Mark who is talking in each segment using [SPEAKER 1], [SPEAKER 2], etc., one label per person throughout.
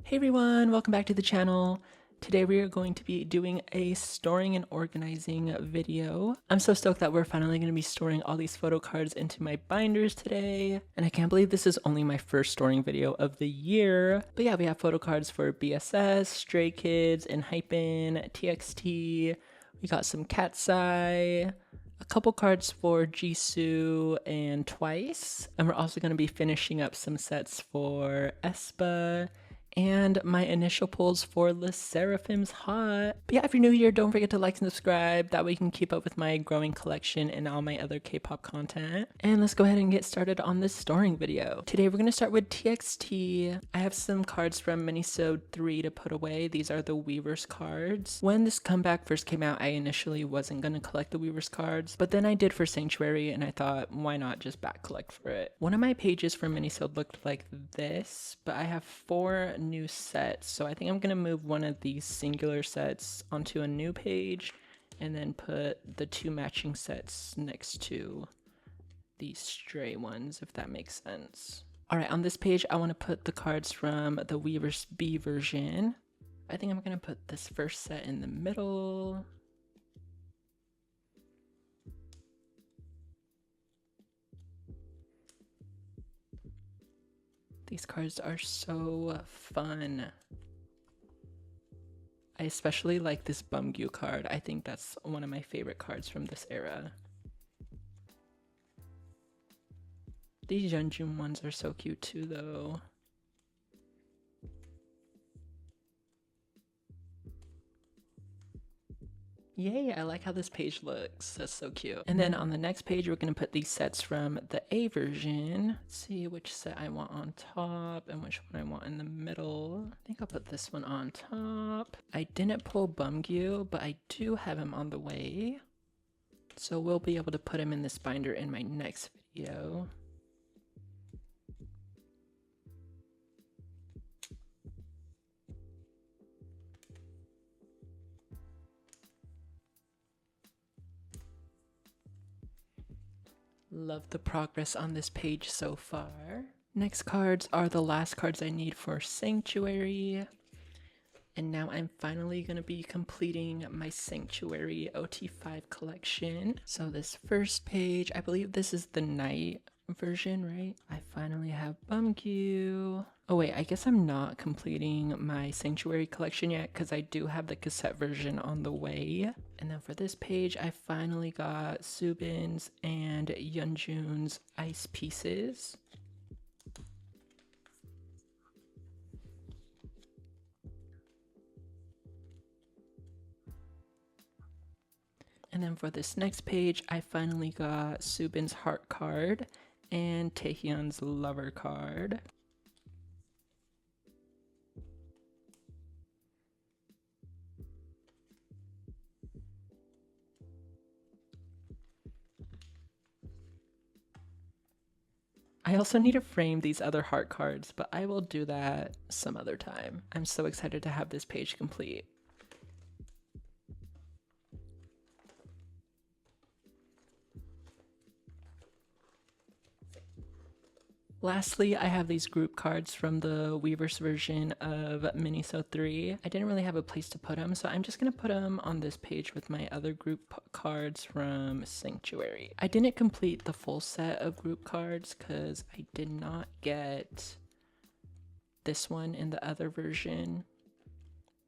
[SPEAKER 1] Hey everyone, welcome back to the channel. Today we are going to be doing a storing and organizing video. I'm so stoked that we're finally going to be storing all these photo cards into my binders today. And I can't believe this is only my first storing video of the year. But yeah, we have photo cards for BSS, Stray Kids, enhypen, TXT. We got some katseye, a couple cards for jisoo and ot5. And we're also going to be finishing up some sets for aespa. And my initial pulls for the Seraphim's Hot. But yeah, if you're new here, don't forget to like and subscribe. That way you can keep up with my growing collection and all my other K-pop content. And let's go ahead and get started on this storing video. Today we're going to start with TXT. I have some cards from Minisode 3 to put away. These are the Weavers cards. When this comeback first came out, I initially wasn't going to collect the Weavers cards. But then I did for Sanctuary and I thought, why not just back collect for it? One of my pages from Minisode looked like this, but I have 4 new sets, so I think I'm gonna move one of these singular sets onto a new page and then put the 2 matching sets next to these stray ones, if that makes sense. Alright, on this page I want to put the cards from the Weavers B version. I think I'm gonna put this first set in the middle. These cards are so fun. I especially like this Bumgyu card. I think that's one of my favorite cards from this era. These Yeonjun ones are so cute too though. Yay, I like how this page looks. That's so cute. And then on the next page, we're going to put these sets from the A version. Let's see which set I want on top and which one I want in the middle. I think I'll put this one on top. I didn't pull Bumgyu, but I do have him on the way. So we'll be able to put him in this binder in my next video. Love the progress on this page so far. Next cards are the last cards I need for Sanctuary. And now I'm finally going to be completing my Sanctuary ot5 collection. So this first page, I believe this is the night version, right? I finally have Bumgyu. Oh wait, I guess I'm not completing my Sanctuary collection yet because I do have the cassette version on the way. And then for this page, I finally got Subin's and Yeonjun's ice pieces. And then for this next page, I finally got Subin's heart card and Taehyun's lover card. I also need to frame these other heart cards, but I will do that some other time. I'm so excited to have this page complete. Lastly, I have these group cards from the Weavers version of Minisode 3. I didn't really have a place to put them, so I'm just going to put them on this page with my other group cards from Sanctuary. I didn't complete the full set of group cards because I did not get this one in the other version.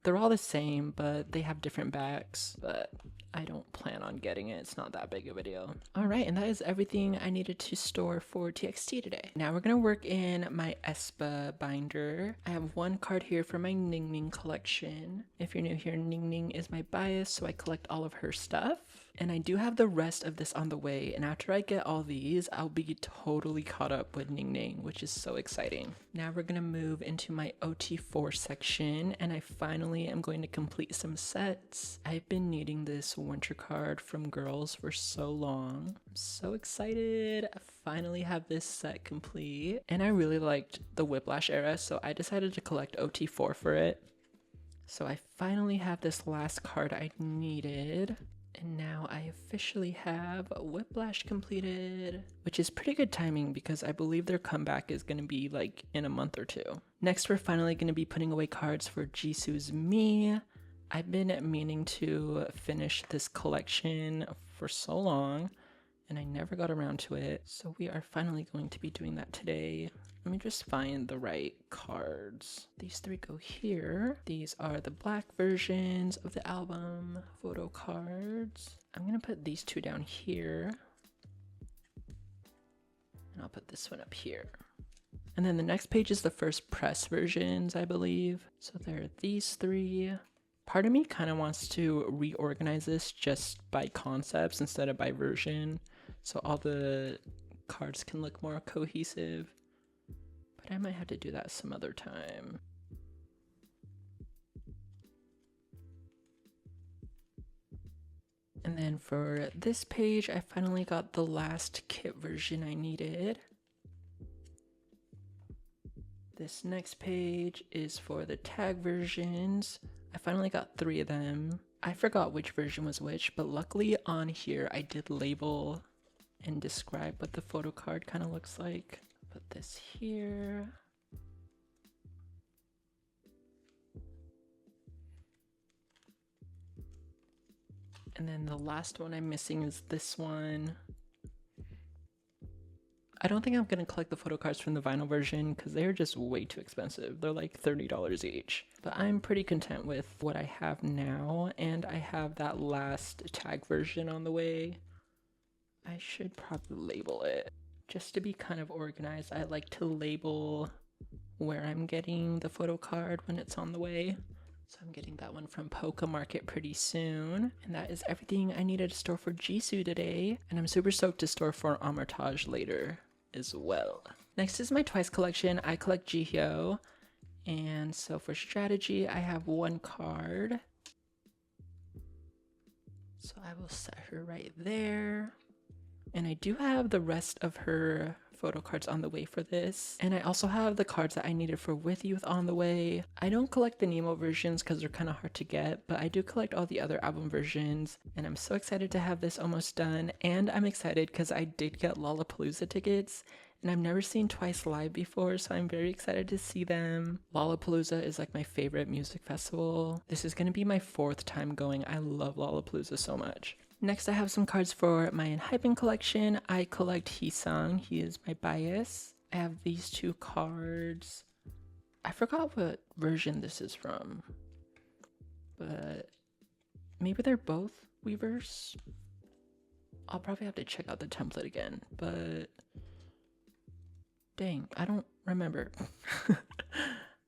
[SPEAKER 1] They're all the same, but they have different backs, but I don't plan on getting it. It's not that big of a deal. All right, and that is everything I needed to store for TXT today. Now we're gonna work in my aespa binder. I have one card here for my Ningning collection. If you're new here, Ningning is my bias, so I collect all of her stuff. And I do have the rest of this on the way, and after I get all these, I'll be totally caught up with Ningning, which is so exciting. Now we're gonna move into my ot4 section, and I finally am going to complete some sets. I've been needing this winter card from Girls for so long. I'm so excited. I finally have this set complete, and I really liked the Whiplash era, so I decided to collect ot4 for it. So I finally have this last card I needed. And now I officially have Whiplash completed, which is pretty good timing because I believe their comeback is going to be like in a month or two. Next, we're finally going to be putting away cards for Jisoo's Me. I've been meaning to finish this collection for so long, and I never got around to it. So we are finally going to be doing that today. Let me just find the right cards. These three go here. These are the black versions of the album photo cards. I'm gonna put these two down here. And I'll put this one up here. And then the next page is the first press versions, I believe. So there are these three. Part of me kind of wants to reorganize this just by concepts instead of by version, so all the cards can look more cohesive. But I might have to do that some other time. And then for this page, I finally got the last kit version I needed. This next page is for the tag versions. I finally got 3 of them. I forgot which version was which, but luckily on here I did label and describe what the photo card kind of looks like. Put this here. And then the last one I'm missing is this one. I don't think I'm going to collect the photo cards from the vinyl version because they're just way too expensive. They're like $30 each. But I'm pretty content with what I have now, and I have that last tag version on the way. I should probably label it. Just to be kind of organized, I like to label where I'm getting the photo card when it's on the way. So I'm getting that one from Poca Market pretty soon. And that is everything I needed to store for Jisoo today. And I'm super stoked to store for Armitage later as well. Next is my Twice collection. I collect jisoo. And so for strategy, I have 1 card. So I will set her right there. And I do have the rest of her photo cards on the way for this. And I also have the cards that I needed for With Youth on the way. I don't collect the Nemo versions because they're kind of hard to get, but I do collect all the other album versions. And I'm so excited to have this almost done. And I'm excited because I did get Lollapalooza tickets. And I've never seen Twice live before, so I'm very excited to see them. Lollapalooza is like my favorite music festival. This is going to be my 4th time going. I love Lollapalooza so much. Next, I have some cards for my enhypen collection. I collect Hee-sung. He is my bias. I have these 2 cards. I forgot what version this is from, but maybe they're both Weverse. I'll probably have to check out the template again, but dang, I don't remember.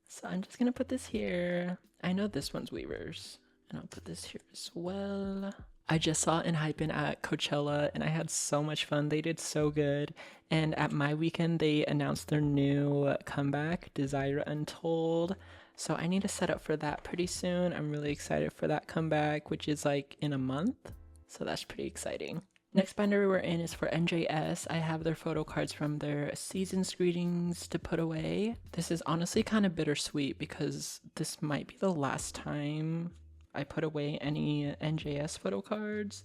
[SPEAKER 1] So I'm just gonna put this here. I know this one's Weverse, and I'll put this here as well. I just saw enhypen at Coachella and I had so much fun. They did so good. And at my weekend, they announced their new comeback, Desire Untold. So I need to set up for that pretty soon. I'm really excited for that comeback, which is like in a month. So that's pretty exciting. Next binder we're in is for NJS. I have their photo cards from their season's greetings to put away. This is honestly kind of bittersweet because this might be the last time I put away any NJS photo cards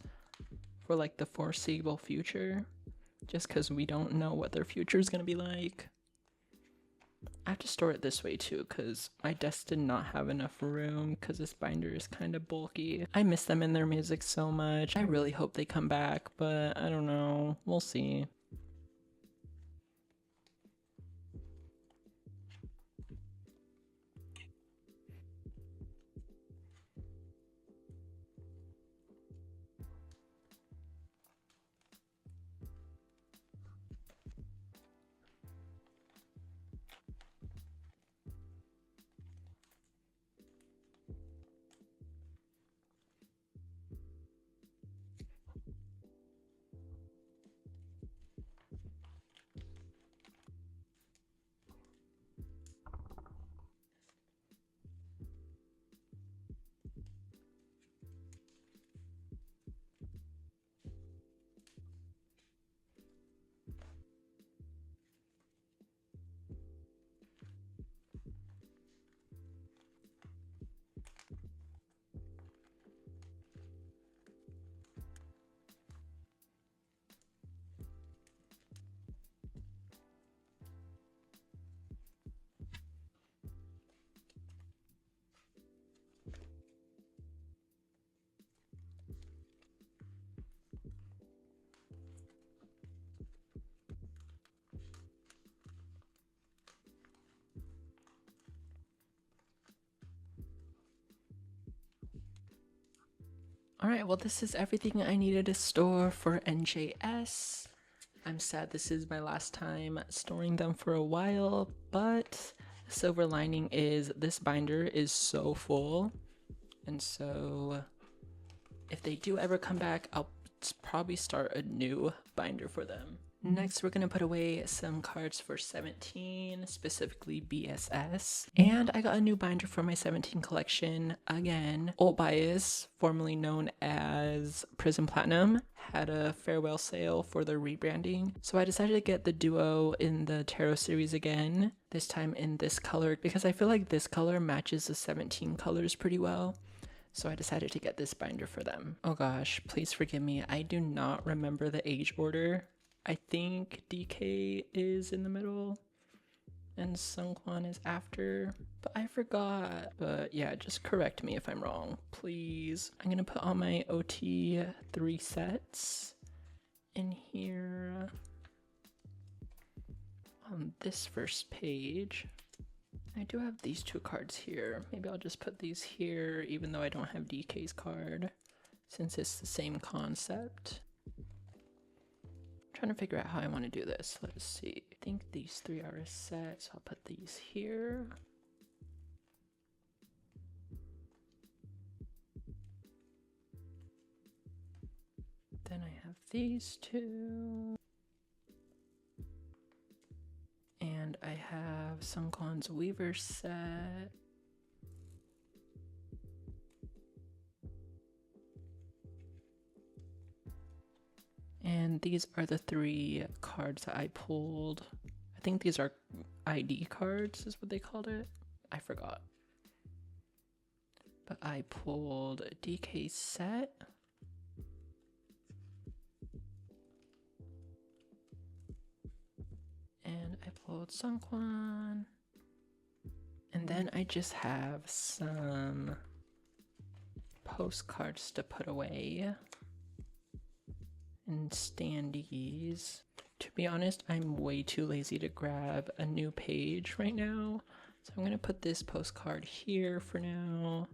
[SPEAKER 1] for like the foreseeable future, just because we don't know what their future is going to be like. I have to store it this way too because my desk did not have enough room because this binder is kind of bulky. I miss them and their music so much. I really hope they come back, but I don't know. We'll see. Alright, well this is everything I needed to store for NJS. I'm sad this is my last time storing them for a while, but the silver lining is this binder is so full, and so if they do ever come back, I'll probably start a new binder for them. Next, we're gonna put away some cards for 17, specifically BSS. And I got a new binder for my 17 collection. Again, ot5, formerly known as Prism Platinum, had a farewell sale for their rebranding. So I decided to get the duo in the Tarot series again, this time in this color, because I feel like this color matches the 17 colors pretty well. So I decided to get this binder for them. Oh gosh, please forgive me. I do not remember the age order. I think DK is in the middle and Seungkwan is after, but I forgot. But yeah, just correct me if I'm wrong, please. I'm gonna put all my ot3 sets in here on this first page. I do have these two cards here. Maybe I'll just put these here even though I don't have DK's card, since it's the same concept. Trying to figure out how I want to do this. Let's see. I think these three are a set, so I'll put these here. Then I have these two. And I have Seungkwan's Weaver set. And these are the three cards that I pulled. I think these are ID cards is what they called it. I forgot. But I pulled DK set. And I pulled Seungkwan. And then I just have some postcards to put away. And standees. To be honest, I'm way too lazy to grab a new page right now. So I'm gonna put this postcard here for now.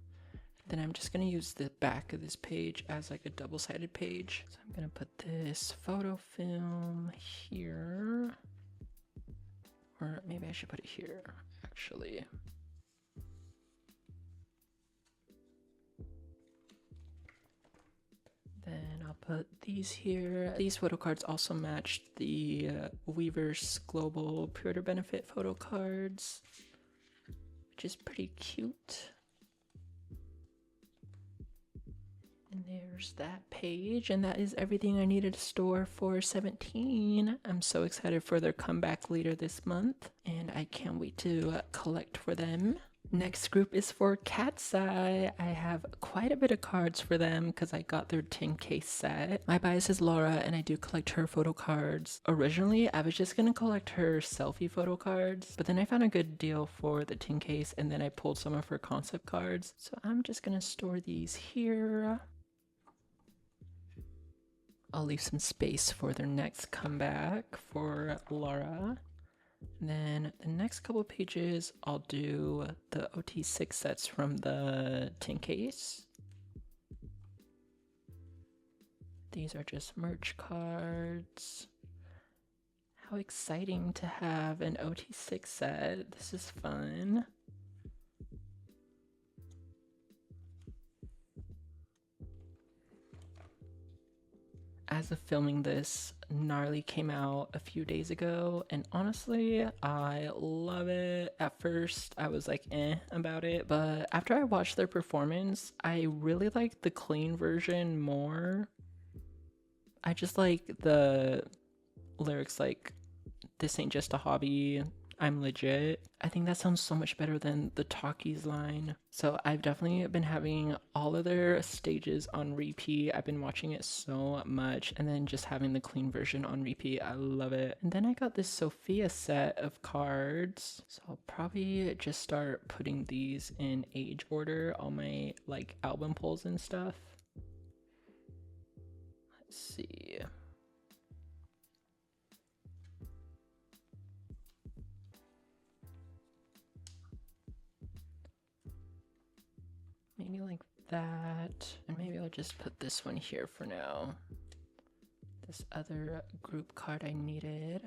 [SPEAKER 1] Then I'm just gonna use the back of this page as like a double-sided page. So I'm gonna put this photo film here. Or maybe I should put it here, actually. Then I'll put these here. These photo cards also matched the Weaver's Global Pre-Order Benefit photo cards, which is pretty cute. And there's that page, and that is everything I needed to store for 17. I'm so excited for their comeback later this month, and I can't wait to collect for them. Next group is for Katseye. I have quite a bit of cards for them because I got their 10K set. My bias is Laura and I do collect her photo cards. Originally, I was just going to collect her selfie photo cards, but then I found a good deal for the 10Ks and then I pulled some of her concept cards. So I'm just going to store these here. I'll leave some space for their next comeback for Laura. And then the next couple pages, I'll do the ot6 sets from the 10Ks. These are just merch cards. How exciting to have an ot6 set. This is fun. As of filming this, Gnarly came out a few days ago, and honestly, I love it. At first, I was like, about it, but after I watched their performance, I really like the clean version more. I just like the lyrics like, "This ain't just a hobby, I'm legit." I think that sounds so much better than the Talkies line. So I've definitely been having all of their stages on repeat. I've been watching it so much, and then just having the clean version on repeat. I love it. And then I got this Sophia set of cards. So I'll probably just start putting these in age order, all my like album pulls and stuff. Let's see. Maybe like that. And maybe I'll just put this one here for now. This other group card I needed.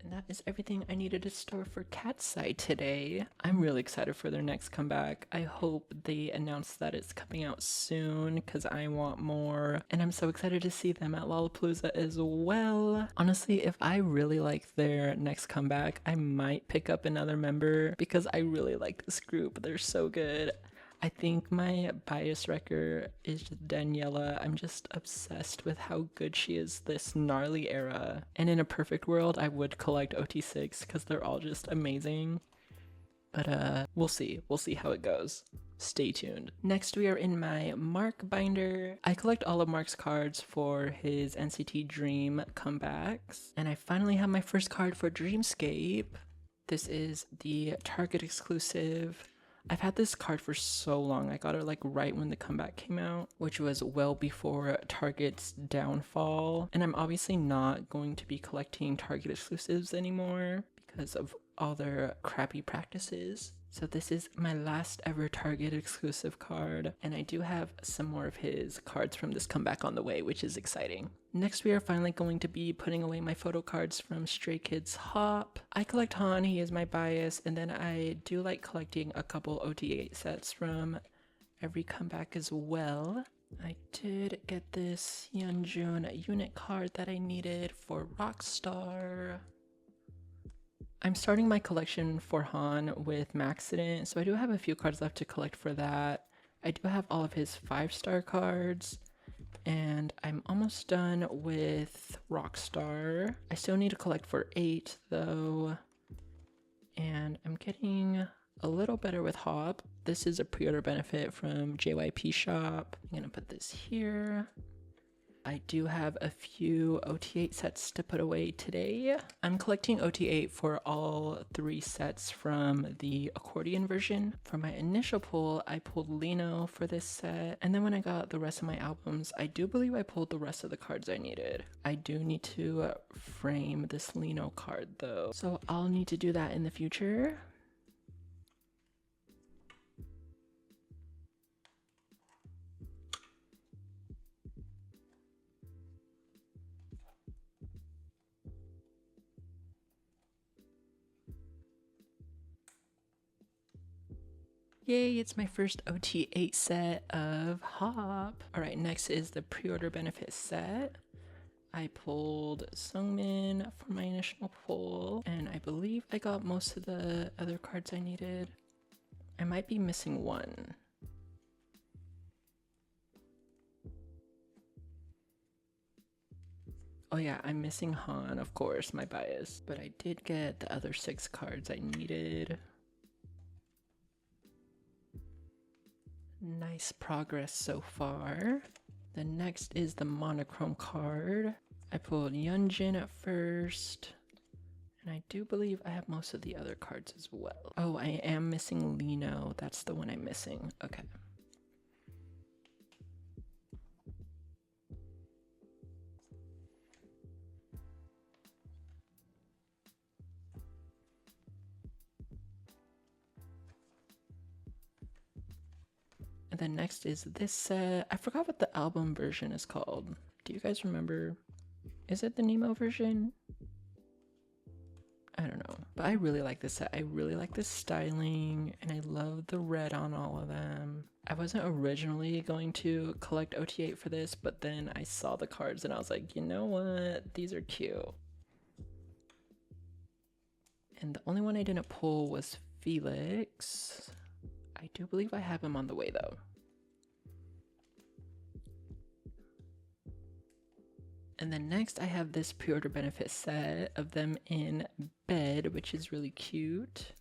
[SPEAKER 1] And that is everything I needed to store for katseye today. I'm really excited for their next comeback. I hope they announce that it's coming out soon because I want more. And I'm so excited to see them at Lollapalooza as well. Honestly, if I really like their next comeback, I might pick up another member because I really like this group. They're so good. I think my bias wrecker is Daniela. I'm just obsessed with how good she is this gnarly era. And in a perfect world, I would collect ot5 because they're all just amazing. But we'll see. We'll see how it goes. Stay tuned. Next, we are in my Mark binder. I collect all of Mark's cards for his NCT Dream comebacks. And I finally have my first card for Dreamscape. This is the Target exclusive. I've had this card for so long. I got it like right when the comeback came out, which was well before Target's downfall. And I'm obviously not going to be collecting Target exclusives anymore because of all their crappy practices. So this is my last ever Target exclusive card, and I do have some more of his cards from this comeback on the way, which is exciting. Next, we are finally going to be putting away my photo cards from Stray Kids Hop. I collect Han, he is my bias, and then I do like collecting a couple ot5 sets from every comeback as well. I did get this Yeonjun unit card that I needed for Rockstar. I'm starting my collection for Han with Maxident, so I do have a few cards left to collect for that. I do have all of his 5-star cards, and I'm almost done with Rockstar. I still need to collect for 8 though, and I'm getting a little better with Hop. This is a pre-order benefit from JYP Shop. I'm gonna put this here. I do have a few ot5 sets to put away today. I'm collecting ot5 for all 3 sets from the accordion version. For my initial pull, I pulled Lino for this set, and then when I got the rest of my albums, I do believe I pulled the rest of the cards I needed. I do need to frame this Lino card though, so I'll need to do that in the future. Yay, it's my first ot5 set of Hop. Alright, next is the pre-order benefit set. I pulled Sungmin for my initial pull, and I believe I got most of the other cards I needed. I might be missing one. Oh yeah, I'm missing Han, of course, my bias. But I did get the other 6 cards I needed. Nice progress so far. The next is the monochrome card. I pulled Yeonjun at first, and I do believe I have most of the other cards as well. Oh, I am missing Lino. That's the one I'm missing. Okay. And then next is this set. I forgot what the album version is called. Do you guys remember? Is it the Nemo version? I don't know. But I really like this set. I really like this styling, and I love the red on all of them. I wasn't originally going to collect ot5 for this, but then I saw the cards and I was like, you know what? These are cute. And the only one I didn't pull was Felix. I do believe I have him on the way though. And then next I have this pre-order benefit set of them in bed, which is really cute.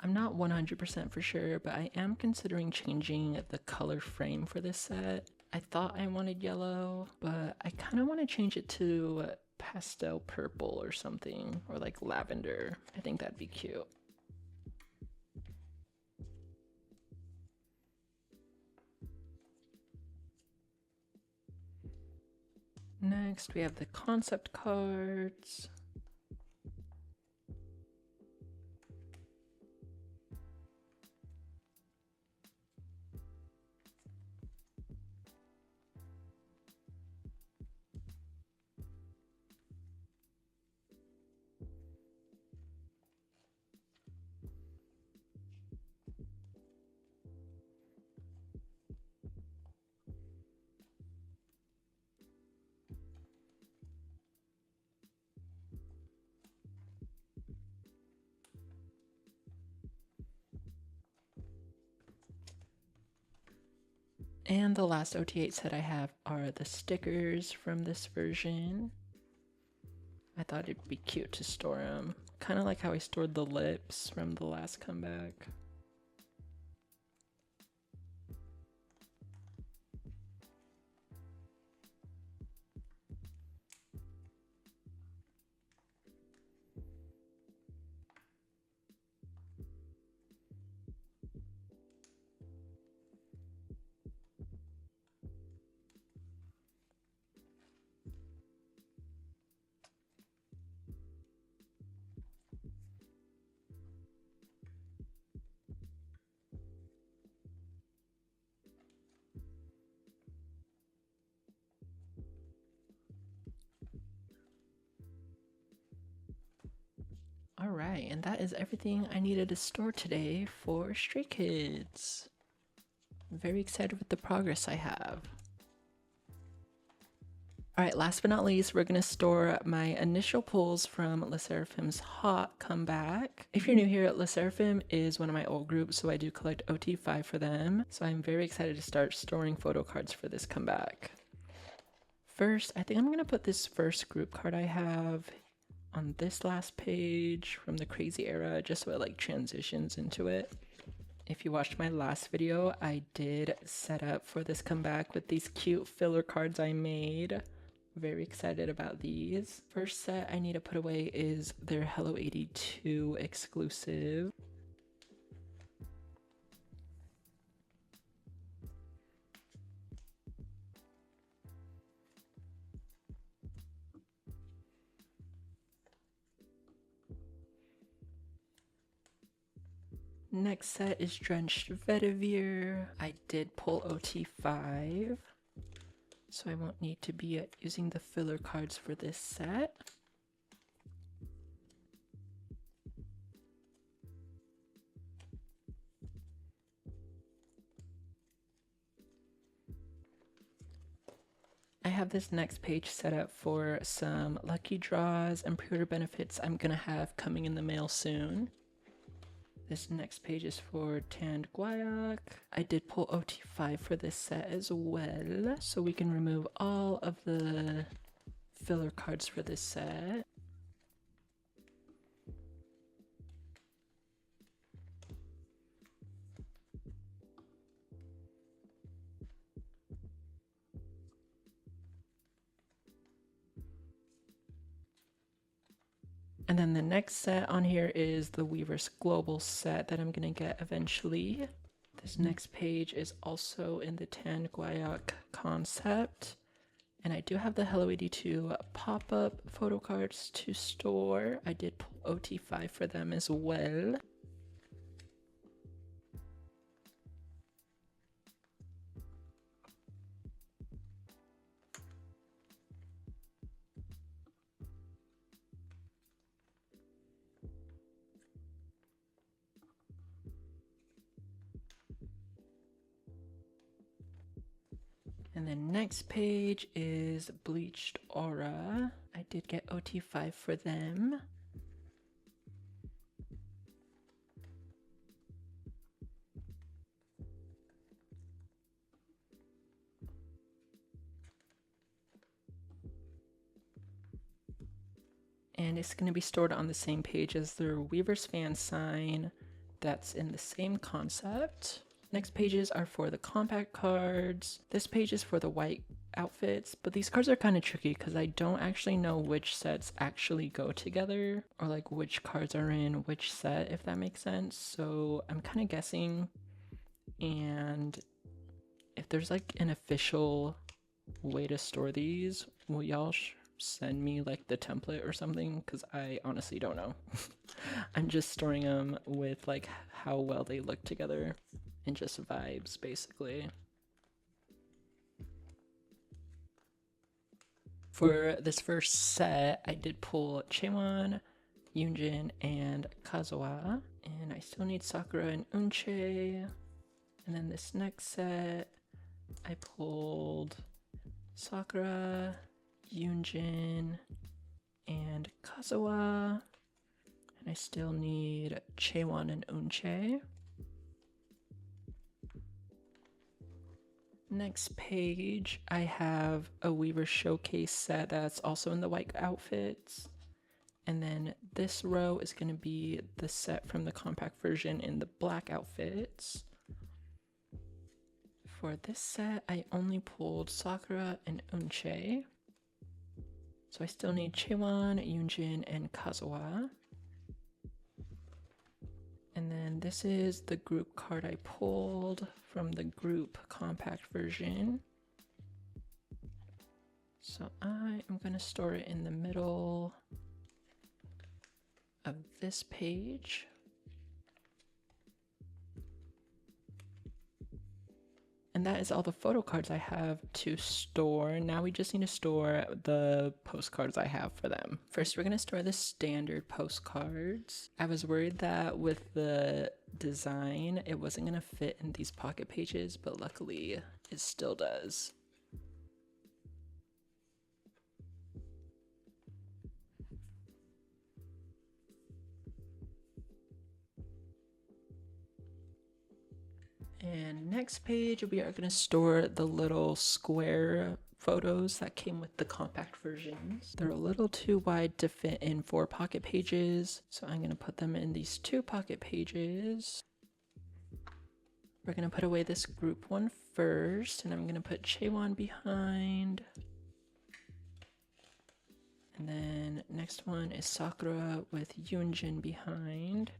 [SPEAKER 1] I'm not 100% for sure, but I am considering changing the color frame for this set. I thought I wanted yellow, but I kind of want to change it to pastel purple or something, or like lavender. I think that'd be cute. Next, we have the concept cards. And the last OT8 set I have are the stickers from this version. I thought it'd be cute to store them. Kind of like how I stored the lips from the last comeback. All right, and that is everything I needed to store today for Stray Kids. I'm very excited with the progress I have. All right, last but not least, we're gonna store my initial pulls from sserafim's Hot comeback. If you're new here, sserafim is one of my old groups, so I do collect ot5 for them. So I'm very excited to start storing photo cards for this comeback. First, I think I'm gonna put this first group card I have on this last page from the crazy era, just so it like transitions into it. If you watched my last video, I did set up for this comeback with these cute filler cards I made. Very excited about these. First set I need to put away is their Hello 82 exclusive. Next set is Drenched Vetiver. I did pull ot5, so I won't need to be using the filler cards for this set. I have this next page set up for some lucky draws and pre-order benefits I'm gonna have coming in the mail soon. This next page is for Tanned Guayak. I did pull ot5 for this set as well, so we can remove all of the filler cards for this set. And then the next set on here is the Weverse Global set that I'm gonna get eventually. This next page is also in the Tanned Guayak concept. And I do have the Hello 82 pop-up photo cards to store. I did pull ot5 for them as well. And the next page is Bleached Aura. I did get ot5 for them. And it's going to be stored on the same page as their Weverse fan sign that's in the same concept. Next pages are for the compact cards. This page is for the white outfits, but these cards are kind of tricky because I don't actually know which sets actually go together, or like which cards are in which set, if that makes sense. So I'm kind of guessing, and if there's like an official way to store these. Will y'all send me like the template or something? Because I honestly don't know. I'm just storing them with like how well they look together and just vibes basically. For this first set, I did pull Chaewon, Yoonjin, and Kazuha, and I still need Sakura and Eunchae. And then this next set, I pulled Sakura, Yoonjin, and Kazuha, and I still need Chaewon and Eunchae. Next page, I have a Weaver Showcase set that's also in the white outfits. And then this row is going to be the set from the compact version in the black outfits. For this set, I only pulled Sakura and Eunchae. So I still need Chaewon, Yoonjin, and Kazuha. And then this is the group card I pulled from the group compact version. So I am going to store it in the middle of this page. And that is all the photo cards I have to store. Now we just need to store the postcards I have for them. First, we're gonna store the standard postcards. I was worried that with the design, it wasn't gonna fit in these pocket pages, but luckily it still does. And next page, we are going to store the little square photos that came with the compact versions. They're a little too wide to fit in 4 pocket pages, so I'm going to put them in these 2 pocket pages. We're going to put away this group one first, and I'm going to put Chaewon behind. And then next one is Sakura with Yoonjin behind.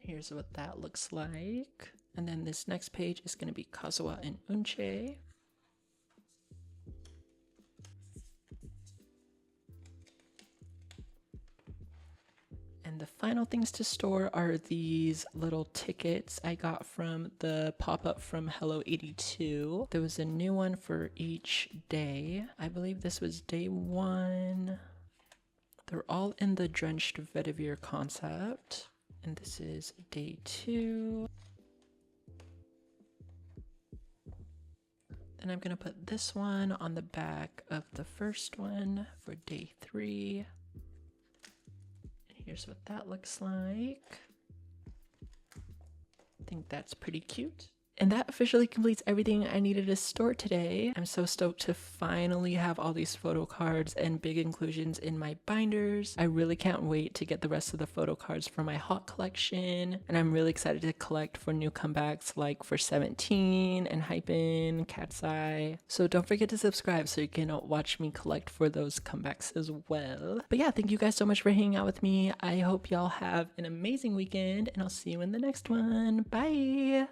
[SPEAKER 1] Here's what that looks like. And then this next page is going to be Kazuha and Eunchae. And the final things to store are these little tickets I got from the pop-up from Hello 82. There was a new one for each day. I believe this was day 1. They're all in the drenched vetiver concept. And this is day 2. Then I'm going to put this one on the back of the first one for day 3. And here's what that looks like. I think that's pretty cute. And that officially completes everything I needed to store today. I'm so stoked to finally have all these photo cards and big inclusions in my binders. I really can't wait to get the rest of the photo cards for my hot collection. And I'm really excited to collect for new comebacks like for 17, enhypen, katseye. So don't forget to subscribe so you can watch me collect for those comebacks as well. But yeah, thank you guys so much for hanging out with me. I hope y'all have an amazing weekend and I'll see you in the next one. Bye!